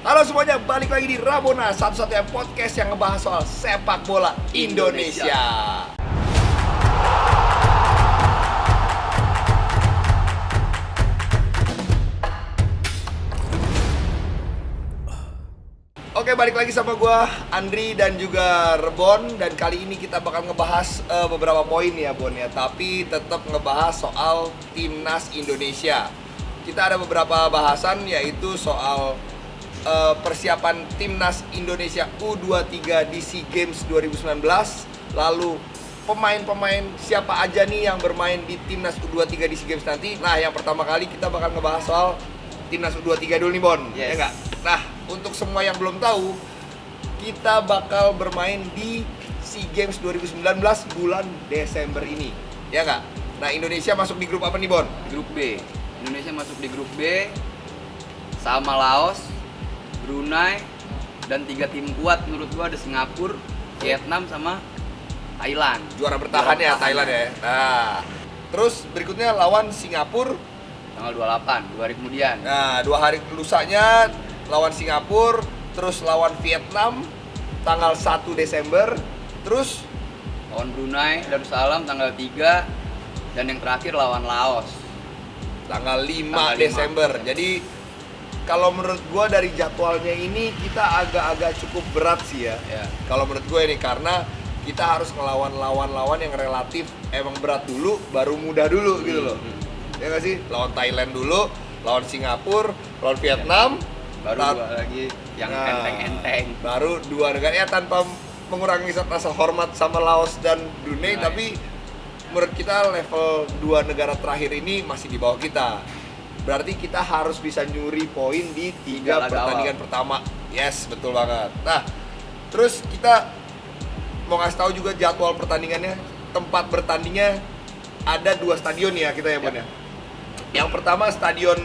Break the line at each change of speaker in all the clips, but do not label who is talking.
Halo semuanya, balik lagi di Rabona, satu-satunya podcast yang ngebahas soal sepak bola Indonesia. Oke, balik lagi sama gua Andri dan juga Rebon. Dan kali ini kita bakal ngebahas beberapa poin ya Bon ya. Tapi tetap ngebahas soal Timnas Indonesia. Kita ada beberapa bahasan yaitu soal persiapan Timnas Indonesia U23 di SEA Games 2019. Lalu pemain-pemain siapa aja nih yang bermain di Timnas U23 di SEA Games nanti. Nah, yang pertama kali kita bakal ngebahas soal Timnas U23 dulu nih Bon, ya enggak? Nah, untuk semua yang belum tahu, kita bakal bermain di SEA Games 2019 bulan Desember ini, ya enggak? Nah, Indonesia masuk di grup apa nih Bon?
Grup B. Indonesia masuk di grup B sama Laos, Brunei, dan 3 tim kuat menurut gua ada Singapura, Vietnam, sama Thailand.
Juara bertahan ya Thailand ya. Nah, terus berikutnya lawan Singapura
Tanggal 28, 2 hari kemudian.
Nah, 2 hari lusanya lawan Singapura, terus lawan Vietnam tanggal 1 Desember, terus
Lawan Brunei, Darussalam tanggal 3, dan yang terakhir lawan Laos.
tanggal 5
Tanggal 5.
Desember. Jadi kalau menurut gua dari jadwalnya ini kita agak-agak cukup berat sih ya.
Ya.
Kalau menurut gue ini karena kita harus ngelawan lawan-lawan yang relatif emang berat dulu, baru mudah dulu gitu loh. Ya nggak sih? Lawan Thailand dulu, lawan Singapura, lawan Vietnam,
Baru dua lagi yang enteng-enteng.
Baru 2 negara ya, tanpa mengurangi rasa hormat sama Laos dan Brunei,
Nah,
tapi menurut kita level 2 negara terakhir ini masih di bawah kita. Berarti kita harus bisa nyuri poin di 3
laga
pertandingan
awal.
pertama. Yes, betul banget. Nah, terus kita mau ngasih tahu juga jadwal pertandingannya. Tempat bertandingnya ada 2 stadion ya kita ya Bon ya. Yang pertama stadion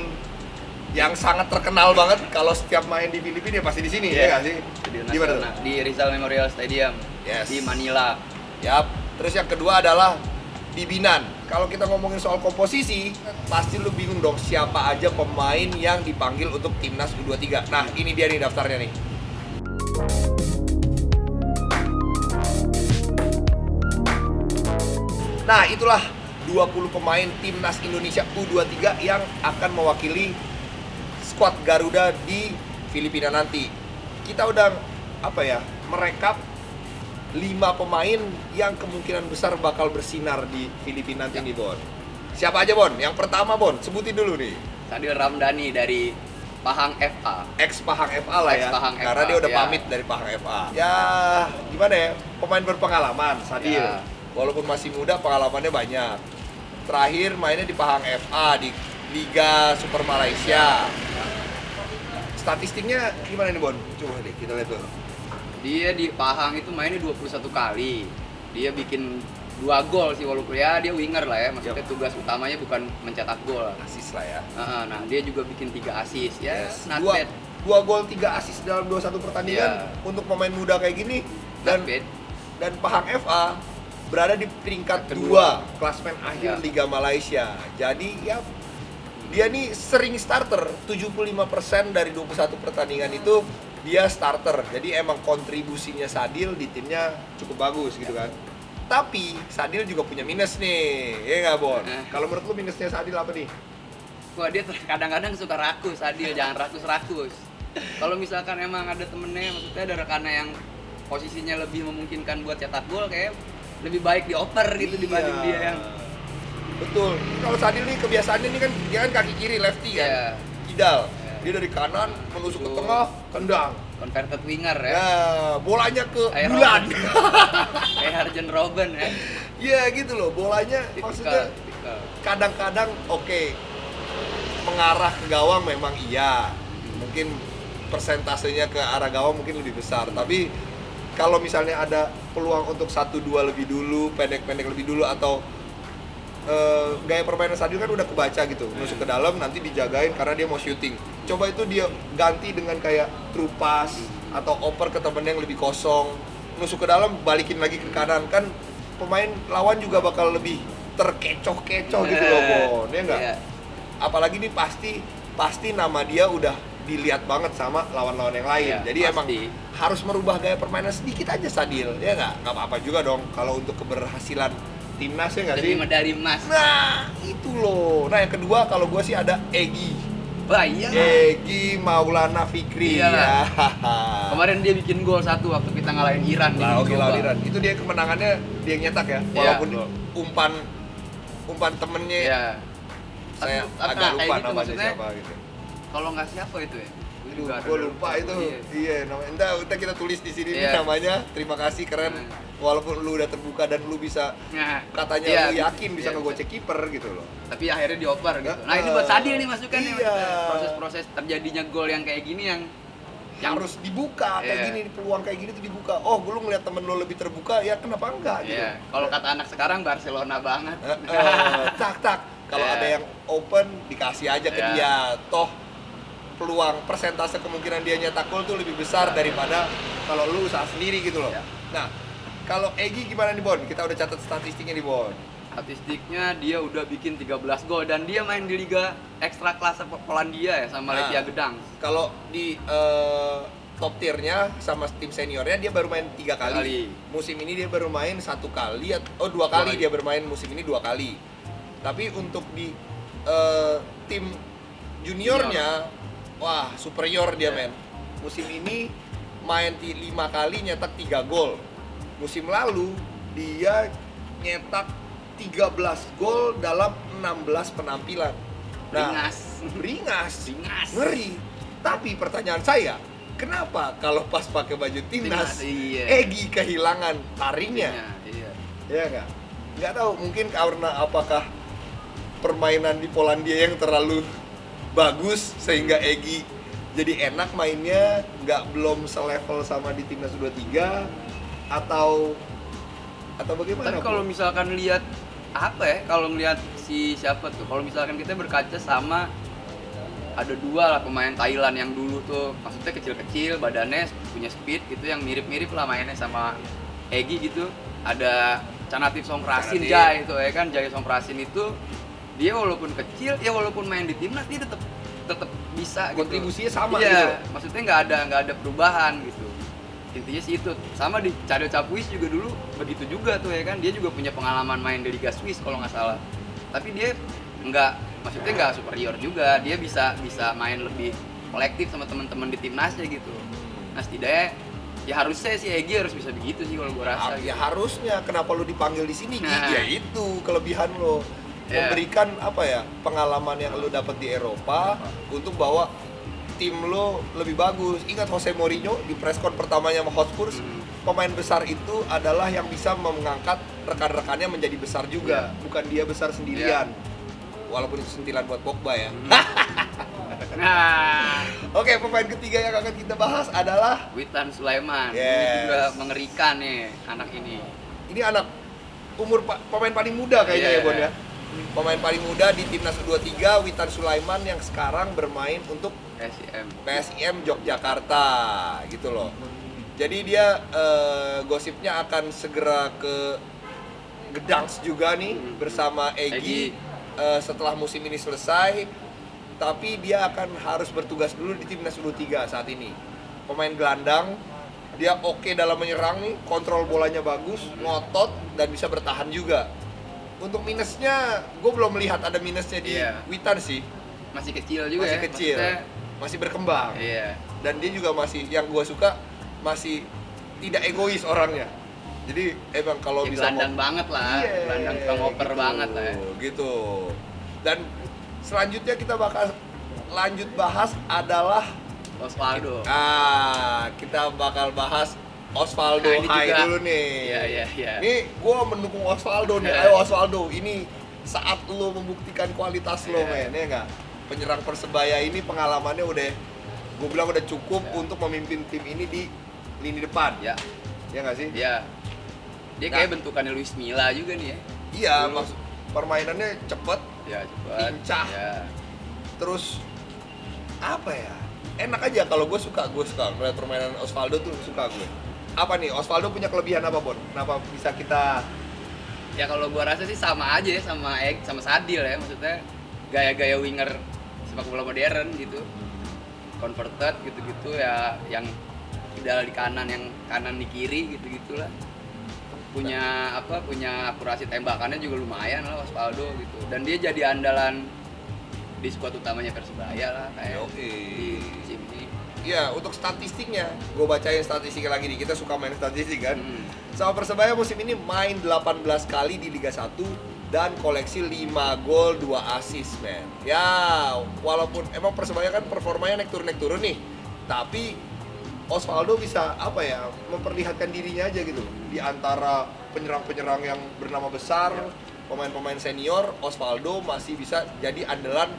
yang sangat terkenal banget kalau setiap main di Filipina ya pasti di sini ya nggak sih?
Stadion
Di mana tuh?
Nasional, di Rizal Memorial Stadium.
Yes.
Di Manila.
Yap. Terus yang kedua adalah di Binan. Kalau kita ngomongin soal komposisi, pasti lu bingung dong siapa aja pemain yang dipanggil untuk Timnas U23. Nah, ini dia nih daftarnya nih. Nah, itulah 20 pemain Timnas Indonesia U23 yang akan mewakili skuad Garuda di Filipina nanti. Kita udah merekap 5 pemain yang kemungkinan besar bakal bersinar di Filipina nanti nih Bon. Siapa aja Bon? Yang pertama Bon, sebutin dulu nih.
Sadil Ramdhani dari Pahang FA.
Ex Pahang FA lah ya.
Ex-Pahang
Karena
FA,
dia udah
ya.
pamit dari Pahang FA. Ya, gimana ya? Pemain berpengalaman Sadil.
Ya.
Walaupun masih muda, pengalamannya banyak. Terakhir mainnya di Pahang FA di Liga Super Malaysia. Statistiknya gimana nih Bon? Coba deh kita lihat dulu.
Dia di Pahang itu mainnya 21 kali. Dia bikin 2 gol sih, walaupun ya dia winger lah ya. Maksudnya tugas utamanya bukan mencetak gol.
Asis lah ya.
Nah, dia juga bikin 3 assist ya.
Yes.
Not
2
bad.
gol 3 assist dalam 21 pertandingan untuk pemain muda kayak gini.
Not bad.
Dan Pahang FA berada di peringkat
Kedua.
2 klasmen akhir
Ya.
Liga Malaysia. Jadi ya dia nih sering starter. 75% dari 21 pertandingan itu dia starter. Jadi emang kontribusinya Sadil di timnya cukup bagus gitu kan. Tapi Sadil juga punya minus nih. Ya nggak Bon? Kalau menurut lu minusnya Sadil apa nih?
Wah, dia kadang-kadang suka rakus, Adil, jangan rakus-rakus. Kalau misalkan emang ada temennya, maksudnya ada rekannya yang posisinya lebih memungkinkan buat cetak gol, kayak lebih baik dioper gitu dibanding dia yang
Betul. Kalau Sadil nih kebiasaannya nih kan dia kan kaki kiri lefty kan.
Iya.
Kidal. Dia dari kanan menusuk ke
Betul.
tengah, tendang.
converted winger ya.
Ya, bolanya ke
Kayak
bulan.
Kayak Arjen Robben ya.
Iya gitu loh, bolanya maksudnya
Tipikal.
kadang-kadang oke, mengarah ke gawang memang iya. Mungkin persentasenya ke arah gawang mungkin lebih besar, tapi kalau misalnya ada peluang untuk 1-2 lebih dulu, pendek-pendek lebih dulu atau gaya permainan Sadil kan udah kebaca gitu, nusuk ke dalam nanti dijagain karena dia mau syuting. Coba itu dia ganti dengan kayak true pass atau oper ke temen yang lebih kosong, nusuk ke dalam balikin lagi ke kanan, kan pemain lawan juga bakal lebih terkecoh-kecoh gitu loh Bon, ya enggak?
Iya.
Apalagi nih pasti nama dia udah dilihat banget sama lawan-lawan yang lain.
Ya,
Jadi emang
pasti.
harus merubah gaya permainan sedikit aja Sadil, ya nggak apa-apa juga dong kalau untuk keberhasilan timnas ya nggak sih?
Demi medali emas.
Nah itu loh. Nah yang kedua kalau gue sih ada Egy.
Wah iya.
Egy Maulana Fikri.
Iya.
Ya.
Kemarin dia bikin gol 1 waktu kita ngalahin Iran di
Nah, oke
Coba.
lawan Iran. Itu dia kemenangannya dia yang nyetak ya.
Iya,
Walaupun
betul.
umpan temennya
Iya.
saya
Tapi,
agak
kayak
lupa
gitu
namanya
maksudnya,
siapa gitu.
kalau nggak siapa itu ya?
Aduh,
Juga
gue
ada-
lupa itu.
Iya.
Iya, namanya. Entar kita tulis di sini nih
Iya.
namanya. Terima kasih keren. Walaupun lu udah terbuka dan lu bisa
Nah,
katanya
iya,
lu yakin bisa
iya,
ngegocek kiper gitu loh.
tapi akhirnya dioper gitu. Nah, ini
Heeh.
buat Sadil nih masukan nih.
Iya.
Proses-proses terjadinya gol yang kayak gini yang
Harus dibuka kayak
Iya.
gini, peluang kayak gini tuh dibuka. Oh, lu ngeliat temen lu lebih terbuka, ya kenapa enggak gitu.
Iya, kalau kata anak sekarang Barcelona banget.
Tak. Kalau
Iya.
ada yang open dikasih aja ke
Iya.
dia. Toh peluang persentase kemungkinan dia nyetak gol tuh lebih besar daripada kalau lu usaha sendiri gitu loh.
Iya.
Nah, kalau Egy gimana nih Bon? Kita udah catat statistiknya nih Bon.
Statistiknya dia udah bikin 13 gol dan dia main di liga ekstra kelas Polandia ya sama
Nah.
Lechia Gdansk.
Kalau di top tiernya sama tim seniornya dia baru main 3 kali.
Kali.
Musim ini dia baru main 1 kali, 2
Dua
kali
kali.
dia bermain musim ini 2 kali. Tapi untuk di tim juniornya, wah superior dia
Iya.
men. Musim ini main 5 kali nyetak 3 gol. Musim lalu dia nyetak 13 gol dalam 16 penampilan. Beringas. Ngeri. Tapi pertanyaan saya, kenapa kalau pas pakai baju timnas,
Iya.
Egy kehilangan taringnya?
Iya.
Ya nggak? Nggak tahu, mungkin karena apakah permainan di Polandia yang terlalu bagus sehingga Egy jadi enak mainnya, belum selevel sama di timnas U23 atau bagaimana?
Tapi kalau misalkan lihat apa ya, kalau ngelihat si siapa tuh, kalau misalkan kita berkaca sama ada 2 lah pemain Thailand yang dulu tuh maksudnya kecil-kecil badannya punya speed gitu yang mirip-mirip lah mainnya sama Egy gitu. Ada Canatif Songkrasin
Canatif.
Jai itu ya kan, Jai Songkrasin itu dia walaupun kecil ya walaupun main di timnas dia tetap bisa gitu.
Kontribusinya sama
Iya,
gitu.
maksudnya nggak ada perubahan gitu. Intinya sih itu. Sama di Cadel Capuis juga dulu begitu juga tuh ya kan, dia juga punya pengalaman main di Liga Swiss kalau nggak salah. Tapi dia maksudnya nggak superior juga, dia bisa main lebih kolektif sama teman-teman di timnasnya gitu. Nah setidaknya ya harusnya si Egy harus bisa begitu sih kalau gue rasa.
Ya
gitu.
harusnya, kenapa lu dipanggil di sini?
Nah.
Ya itu kelebihan lo.
Ya.
Memberikan pengalaman yang lu dapat di Eropa untuk bawa tim lo lebih bagus. Ingat Jose Mourinho di preskon pertamanya sama Hotspur, pemain besar itu adalah yang bisa mengangkat rekan-rekannya menjadi besar juga, bukan dia besar sendirian. Walaupun itu sentilan buat Pogba ya.
Nah,
Oke, pemain ketiga yang akan kita bahas adalah
Witan Sulaiman. Ini
Yes.
juga mengerikan nih anak ini.
ini anak pemain paling muda kayaknya
Iya.
ya Bon ya. Pemain paling muda di timnas U23, Witan Sulaiman yang sekarang bermain untuk
SIM.
PSIM Yogyakarta gitu loh. Jadi dia gosipnya akan segera ke Gdansk juga nih bersama Egy setelah musim ini selesai. Tapi dia akan harus bertugas dulu di timnas U23 saat ini. Pemain gelandang, dia oke dalam menyerang nih, kontrol bolanya bagus, ngotot dan bisa bertahan juga. Untuk minusnya, gue belum melihat ada minusnya di
Iya.
Witan sih.
Masih kecil juga
Masih
ya.
kecil,
Maksudnya,
masih berkembang.
iya.
Dan dia juga masih, yang gue suka, masih tidak egois orangnya. Jadi emang kalau
Ya,
bisa
gelandang banget lah.
Iya,
Gelandang tukang oper banget lah ya.
Gitu. Dan selanjutnya kita bakal lanjut bahas adalah
Osvaldo.
kita bakal bahas Osvaldo
Nah, ini
Hai
juga.
dulu nih.
Iya.
Nih gue mendukung Osvaldo nih.
Iya.
Ayo Osvaldo, ini saat lo membuktikan kualitas lo
Iya.
men, ya nggak? Penyerang Persebaya ini pengalamannya udah, gue bilang udah cukup
Iya.
untuk memimpin tim ini di lini depan.
Ya,
Ya nggak sih?
ya. Dia kayak bentukannya Luis Milla juga nih ya.
Iya,
Dulu.
maksud permainannya cepet,
Ya, cepat.
Lincah.
Ya.
terus apa ya? Enak aja kalau gue suka ngeliat permainan Osvaldo tuh suka gue. Apa nih Osvaldo punya kelebihan apa Bon? Kenapa bisa kita
Ya kalau gua rasa sih sama aja ya sama Sadil ya, maksudnya gaya-gaya winger sepak bola modern gitu. converted gitu-gitu ya, yang ideal di kanan, yang kanan di kiri gitu-gitulah. Punya akurasi tembakannya juga lumayan lah Osvaldo gitu. Dan dia jadi andalan di skuad utamanya Persebaya lah kayak
Yoi.
di musim ini.
Iya, untuk statistiknya, gue bacain statistiknya lagi nih, kita suka main statistik kan.
Hmm.
Sama Persebaya musim ini main 18 kali di Liga 1 dan koleksi 5 gol 2 assist, men. Ya, walaupun emang Persebaya kan performanya naik turun nih, tapi Osvaldo bisa apa ya, memperlihatkan dirinya aja gitu di antara penyerang-penyerang yang bernama besar, pemain-pemain senior. Osvaldo masih bisa jadi andalan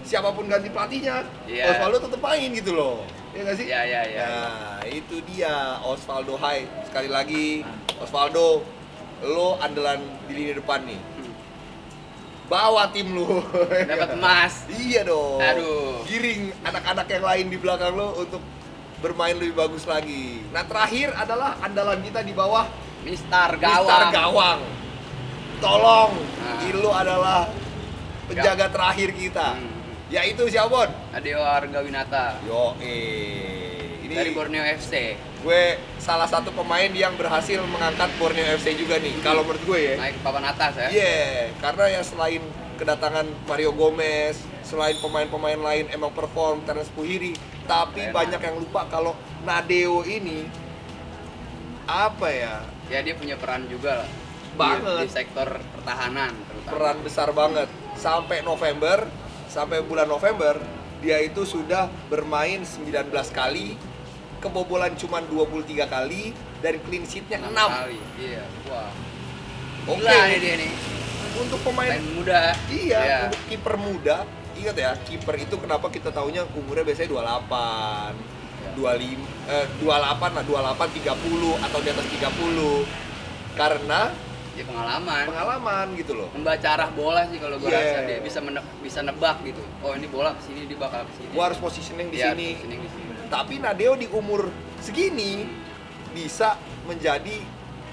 siapapun ganti pelatihnya.
Iya.
Osvaldo tetap main gitu loh. Iya nggak sih?
Iya.
Nah, itu dia Osvaldo. Hai, sekali lagi Osvaldo, lo andalan di lini depan nih. Bawa tim lu.
Dapat emas.
Iya dong.
Aduh.
Giring anak-anak yang lain di belakang lo untuk bermain lebih bagus lagi. Nah, terakhir adalah andalan kita di bawah,
Mister
Mister
Gawang.
Gawang. Tolong,
Nah.
Ilo adalah penjaga terakhir kita. Yaitu siapa, Bon?
Adeo Argawinata
Yo, ini
dari Borneo FC.
gue salah satu pemain yang berhasil mengangkat Borneo FC juga nih, kalau menurut gue ya.
Naik ke papan atas ya.
Iya, karena ya selain kedatangan Mario Gomez, selain pemain-pemain lain emang perform, Terence Puhiri, tapi
Enak.
banyak yang lupa kalau Nadeo ini apa ya,
Ya dia punya peran juga lah.
Banget.
Di sektor pertahanan terutama.
peran besar banget. Sampai bulan November, dia itu sudah bermain 19 kali, kebobolan cuma 23 kali, dan clean sheet-nya 6.
kali. Iya. Wah.
Oke.
Gila nih dia nih.
Untuk pemain
Pemain muda.
Iya,
Iya.
untuk kiper muda, ingat ya, kiper itu kenapa kita taunya umurnya biasanya 28, 28 lah, 28, 30 atau di atas 30. Karena
Dia pengalaman
gitu loh.
membaca arah bola sih kalau gue
Yes.
rasa dia bisa nebak gitu. Oh, ini bola kesini, dia bakal kesini.
Gua harus positioning di
Iya,
sini.
positioning di sini.
Tapi Nadeo di umur segini bisa menjadi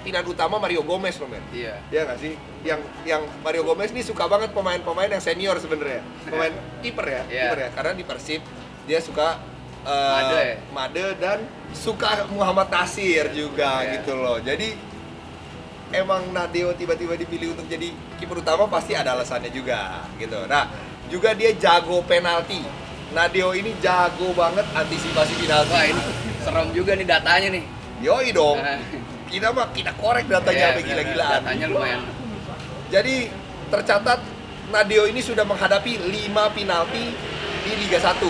pilihan utama Mario Gomez loh, men.
Iya.
Iya nggak sih? Yang Mario Gomez nih suka banget pemain-pemain yang senior sebenarnya. Pemain kiper ya,
Iya.
kiper ya. Karena di Persib dia suka Made dan suka Muhammad Nasir juga
Iya.
gitu loh. Jadi emang Nadeo tiba-tiba dipilih untuk jadi kiper utama pasti ada alasannya juga gitu. Nah, juga dia jago penalti. Nadeo ini jago banget antisipasi penalti.
Wah, ini serem juga nih datanya nih.
Yoi dong.
Nah,
Kita korek datanya
iya,
sampai gila-gilaan.
Datanya lumayan.
Jadi tercatat Nadeo ini sudah menghadapi 5 penalti di Liga 1.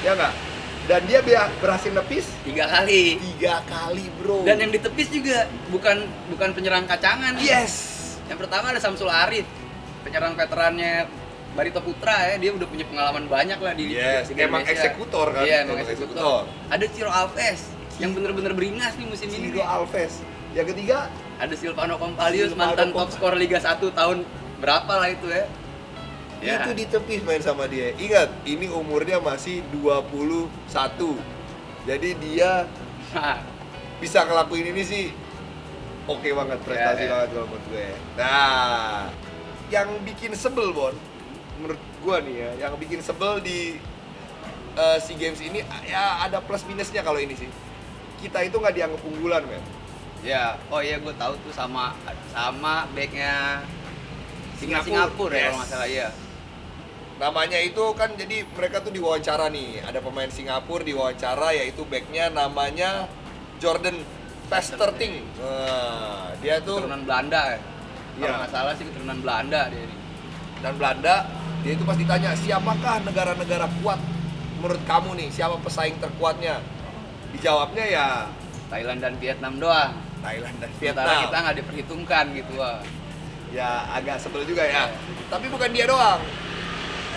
Ya nggak? Dan dia berhasil nepis
3 kali.
3 kali, bro.
Dan yang ditepis juga bukan penyerang kacangan.
yes.
Yang pertama ada Samsul Arif, penyerang veterannya Barito Putra ya, dia udah punya pengalaman banyak lah di
Yes,
Liga
emang
Indonesia.
eksekutor kan?
Iya,
Emang
emang
eksekutor.
eksekutor. Ada Ciro Alves yang bener-bener beringas nih musim ini.
Ciro Alves. Yang ketiga,
Ada Silvano Kompalius,
Silvano
mantan top skor Liga 1 tahun berapa lah itu ya. Ya.
itu ditepis main sama dia. Ingat, ini umurnya masih 21. Jadi dia
Nah,
bisa ngelakuin ini sih oke banget, prestasi
Ya.
banget kalau menurut gue. Nah, yang bikin sebel, Bon, menurut gue nih ya, yang bikin sebel di SEA Games ini ya ada plus minusnya kalau ini sih. Kita itu nggak dianggap unggulan, men.
ya, oh iya gue tahu tuh sama backnya
Singapura,
Singapura ya
yes.
kalau nggak salah ya.
Namanya itu kan, jadi mereka tuh diwawancara nih, ada pemain Singapura diwawancara, yaitu backnya namanya Jordan Vesterting. Nah, dia tuh
Keturunan Belanda ya. Kalau
Iya.
nggak salah sih keturunan Belanda dia ini.
dan Belanda, dia itu pasti tanya, siapakah negara-negara kuat menurut kamu nih, siapa pesaing terkuatnya? Dijawabnya ya
Thailand dan Vietnam doang.
Thailand dan
Sementara
Vietnam.
kita nggak diperhitungkan gitu wah.
Ya agak sebel juga ya.
Iya.
Tapi bukan dia doang.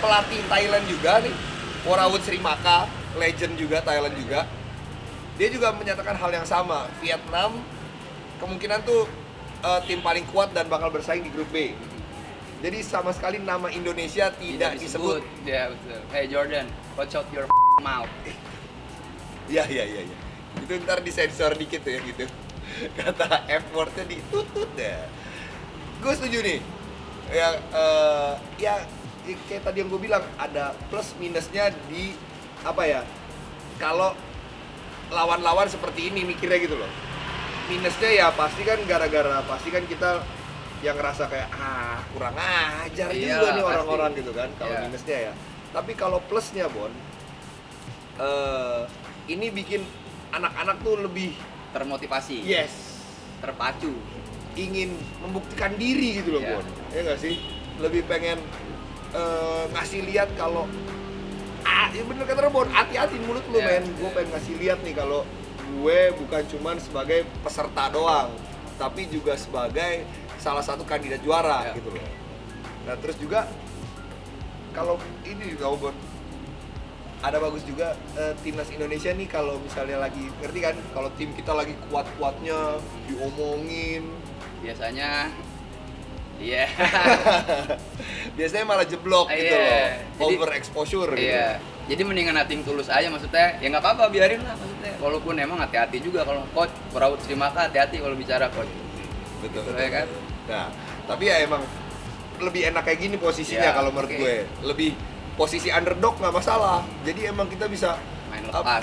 Pelatih Thailand juga nih, Worawut Srimaka, legend juga Thailand juga. Dia juga menyatakan hal yang sama. Vietnam kemungkinan tuh tim paling kuat dan bakal bersaing di grup B. Jadi sama sekali nama Indonesia tidak disebut.
Ya betul. Hey Jordan, watch out your mouth.
Iya. Itu ntar disensor dikit tuh ya gitu. Kata F word-nya ditutut deh. Gue setuju nih. Ya kayak tadi yang gue bilang, ada plus minusnya di apa ya? kalau lawan-lawan seperti ini mikirnya gitu loh. Minusnya ya pasti kan kita yang ngerasa kayak kurang ajar
Iya,
juga nih
pasti.
orang-orang gitu kan kalau
Iya.
minusnya ya. Tapi kalau plusnya Bon, ini bikin anak-anak tuh lebih
Termotivasi, terpacu.
ingin membuktikan diri gitu loh
Iya.
Bon, ya nggak sih? Lebih pengen ngasih lihat kalau ya bener kata Bon, hati-hati mulut lu
Iya,
men. Gue
iya.
pengen ngasih lihat nih kalau gue bukan cuman sebagai peserta doang, tapi juga sebagai salah satu kandidat juara
Iya.
gitu loh. Nah terus juga kalau ini tahu Bon, ada bagus juga timnas Indonesia nih kalau misalnya lagi ngerti kan, kalau tim kita lagi kuat-kuatnya diomongin,
Biasanya iya.
biasanya malah jeblok gitu
Iya.
loh,
Jadi-
over exposure gitu.
Iya. Jadi mendingan nating tulus aja, maksudnya ya nggak apa-apa, biarin lah maksudnya. Walaupun emang hati-hati juga kalau coach Raut Srimaka, hati-hati kalau bicara coach.
Betul,
Gitu ya kan?
Nah, tapi ya emang lebih enak kayak gini posisinya
Ya,
kalau menurut
oke.
gue. Lebih posisi underdog nggak masalah. Jadi emang kita bisa
Main lepas.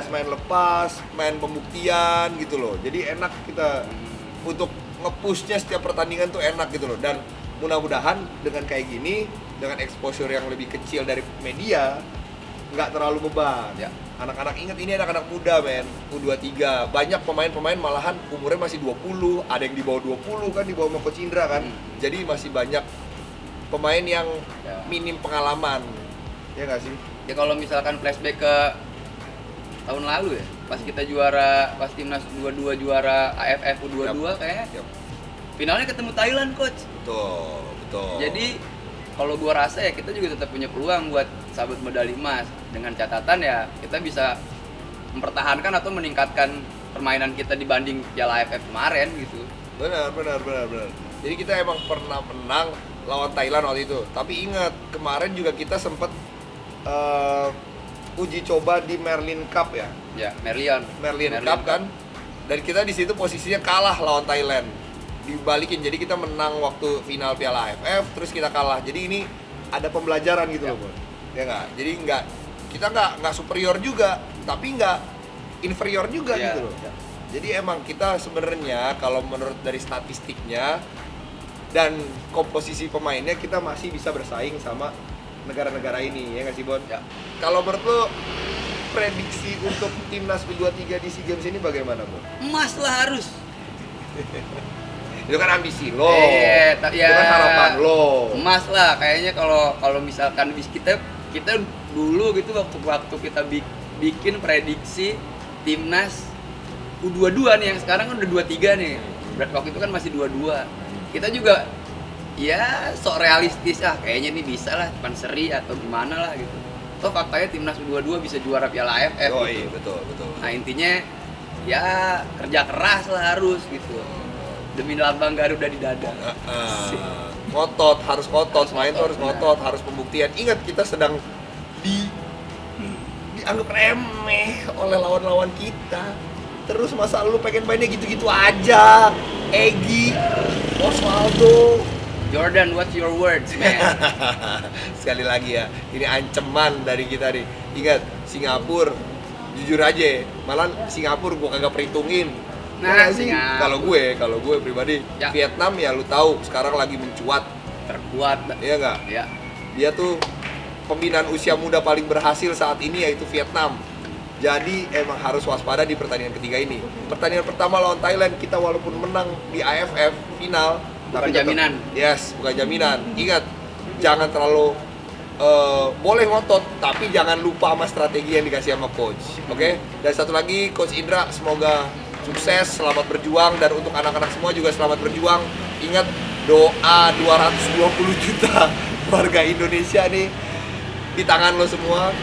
main lepas, main pembuktian gitu loh. Jadi enak kita untuk nge-pushnya setiap pertandingan tuh enak gitu loh. Dan mudah-mudahan dengan kayak gini, dengan exposure yang lebih kecil dari media, nggak terlalu beban.
Ya.
Anak-anak ingat ini anak-anak muda men, U23. Banyak pemain-pemain malahan umurnya masih 20, ada yang di bawah 20 kan, di bawah sama Coach Indra kan. Jadi masih banyak pemain yang
Ya.
minim pengalaman. Ya nggak sih?
Ya kalau misalkan flashback ke tahun lalu ya, pas kita juara, pas timnas 22 juara AFF U22 kayaknya
Yap.
finalnya ketemu Thailand coach.
Betul, betul.
Jadi kalau gua rasa ya kita juga tetap punya peluang buat sabut medali emas, dengan catatan ya kita bisa mempertahankan atau meningkatkan permainan kita dibanding Piala AFF kemarin gitu.
benar. Jadi kita emang pernah menang lawan Thailand waktu itu. Tapi ingat, kemarin juga kita sempat uji coba di Merlin Cup ya.
Ya, Merlion
Cup kan, dan kita di situ posisinya kalah lawan Thailand, dibalikin, jadi kita menang waktu final Piala AFF terus kita kalah. Jadi ini ada pembelajaran gitu loh Bon, ya nggak, jadi kita nggak superior juga tapi nggak inferior juga
Ya,
gitu loh.
ya.
Jadi emang kita sebenarnya kalau menurut dari statistiknya dan komposisi pemainnya kita masih bisa bersaing sama negara-negara ini, ya nggak sih Bon?
Ya.
Kalau menurut lo prediksi untuk timnas U23 di SEA Games ini bagaimana, Bon?
Emas lah harus.
Itu kan ambisi lo.
Iya,
Itu kan harapan lo.
Emas lah kayaknya. Kalau misalkan kita dulu gitu waktu kita bikin prediksi timnas U22 nih, yang sekarang kan udah 23 nih. Berarti waktu itu kan masih 22. Kita juga ya sok realistis, kayaknya nih bisa lah, cuman seri atau gimana lah gitu. Toh faktanya timnas U22 bisa juara Piala AFF
Oh
gitu.
iya, betul.
Nah intinya ya kerja keras lah harus gitu, demi lambang Garuda di dada.
Ngotot, harus ngotot, main tuh harus
benar.
ngotot, harus pembuktian. Ingat kita sedang dianggap remeh oleh lawan-lawan kita. Terus masa lu pengen mainnya gitu-gitu aja? Egy, Osvaldo.
Jordan, what's your words, man?
Sekali lagi ya, ini ancaman dari kita nih. Ingat, Singapura, jujur aja, malah Singapura gua kagak perhitungin.
Nah,
Ya nggak sih?
Singapura.
Kalau gue pribadi,
Ya.
Vietnam ya lu tahu sekarang lagi mencuat,
Terkuat.
ya nggak?
Ya.
Dia tuh pembinaan usia muda paling berhasil saat ini yaitu Vietnam. Jadi emang harus waspada di pertandingan ketiga ini. Pertandingan pertama lawan Thailand kita walaupun menang di AFF final,
Bukan
tetap-
jaminan.
Yes, bukan jaminan. Ingat, jangan terlalu boleh ngotot, tapi jangan lupa sama strategi yang dikasih sama coach. Oke? Dan satu lagi, Coach Indra, semoga sukses, selamat berjuang, dan untuk anak-anak semua juga selamat berjuang. Ingat, doa 220 juta warga Indonesia nih di tangan lo semua.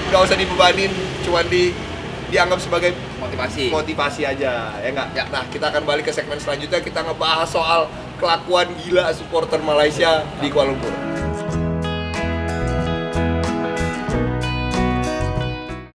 Gak usah dibebanin, cuman dianggap sebagai motivasi aja, ya nggak?
Ya.
Nah, kita akan balik ke segmen selanjutnya, kita ngebahas soal kelakuan gila supporter Malaysia di Kuala Lumpur.